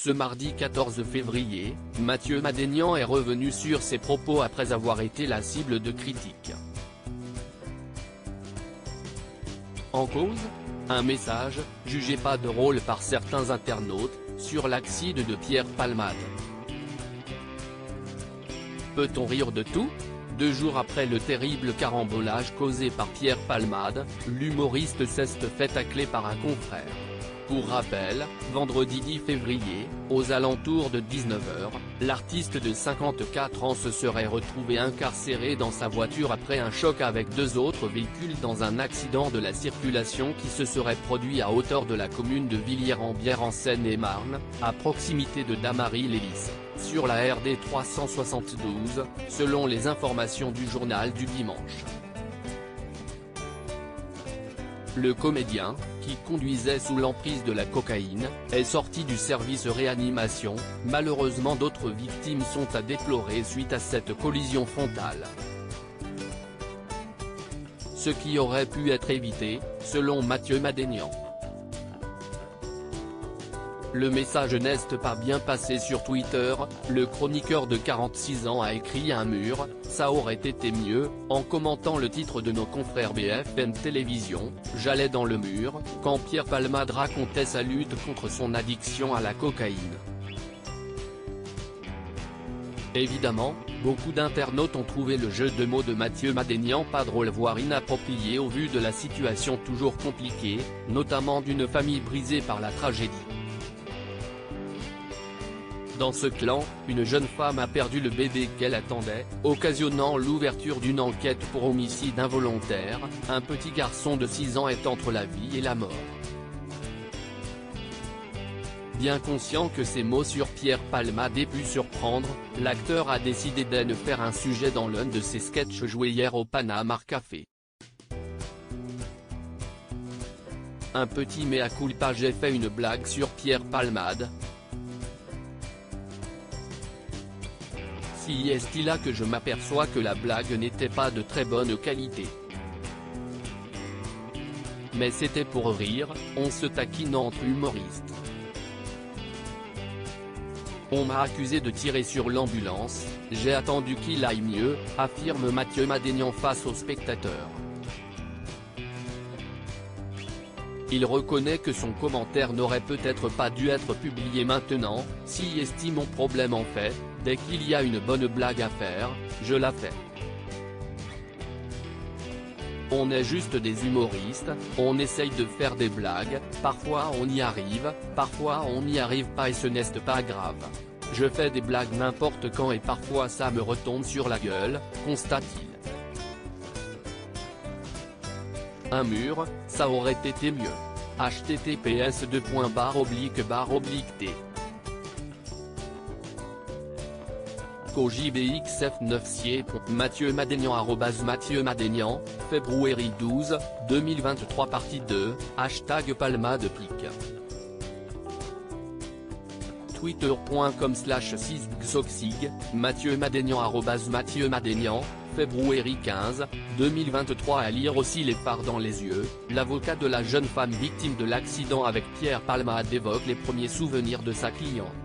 Ce mardi 14 février, Mathieu Madénian est revenu sur ses propos après avoir été la cible de critiques. En cause, un message, jugé pas drôle par certains internautes, sur l'acide de Pierre Palmade. Peut-on rire de tout ? 2 jours après le terrible carambolage causé par Pierre Palmade, l'humoriste s'est fait tacler par un confrère. Pour rappel, vendredi 10 février, aux alentours de 19h, l'artiste de 54 ans se serait retrouvé incarcéré dans sa voiture après un choc avec 2 autres véhicules dans un accident de la circulation qui se serait produit à hauteur de la commune de Villiers-en-Bière en Seine-et-Marne, à proximité de Damary-les-Lys, sur la RD 372, selon les informations du journal du dimanche. Le comédien, qui conduisait sous l'emprise de la cocaïne, est sorti du service réanimation. Malheureusement, d'autres victimes sont à déplorer suite à cette collision frontale. Ce qui aurait pu être évité, selon Mathieu Madénian. Le message n'est pas bien passé sur Twitter. Le chroniqueur de 46 ans a écrit à un mur « Ça aurait été mieux », en commentant le titre de nos confrères BFM Télévision. J'allais dans le mur, quand Pierre Palmade racontait sa lutte contre son addiction à la cocaïne. Évidemment, beaucoup d'internautes ont trouvé le jeu de mots de Mathieu Madénian pas drôle voire inapproprié au vu de la situation toujours compliquée, notamment d'une famille brisée par la tragédie. Dans ce clan, une jeune femme a perdu le bébé qu'elle attendait, occasionnant l'ouverture d'une enquête pour homicide involontaire. Un petit garçon de 6 ans est entre la vie et la mort. Bien conscient que ces mots sur Pierre Palmade aient pu surprendre, l'acteur a décidé d'en faire un sujet dans l'un de ses sketchs joués hier au Panama Café. Un petit mea culpa, j'ai fait une blague sur Pierre Palmade. Si est là que je m'aperçois que la blague n'était pas de très bonne qualité. Mais c'était pour rire, on se taquine entre humoristes. On m'a accusé de tirer sur l'ambulance, j'ai attendu qu'il aille mieux, affirme Mathieu Madénian face aux spectateurs. Il reconnaît que son commentaire n'aurait peut-être pas dû être publié maintenant. Si estime mon problème en fait, dès qu'il y a une bonne blague à faire, je la fais. On est juste des humoristes, on essaye de faire des blagues, parfois on y arrive, parfois on n'y arrive pas et ce n'est pas grave. Je fais des blagues n'importe quand et parfois ça me retombe sur la gueule, constate-t-il. Un mur, ça aurait été mieux. https://t. COJBXF9 Mathieu Madénian @Mathieu Madénian, février 12, 2023 partie 2, #PalmadePic. Twitter.com/6xoxig, Mathieu Madénian @Mathieu Madénian, février 15, 2023 À lire aussi Les phares dans les yeux, l'avocat de la jeune femme victime de l'accident avec Pierre Palmade évoque les premiers souvenirs de sa cliente.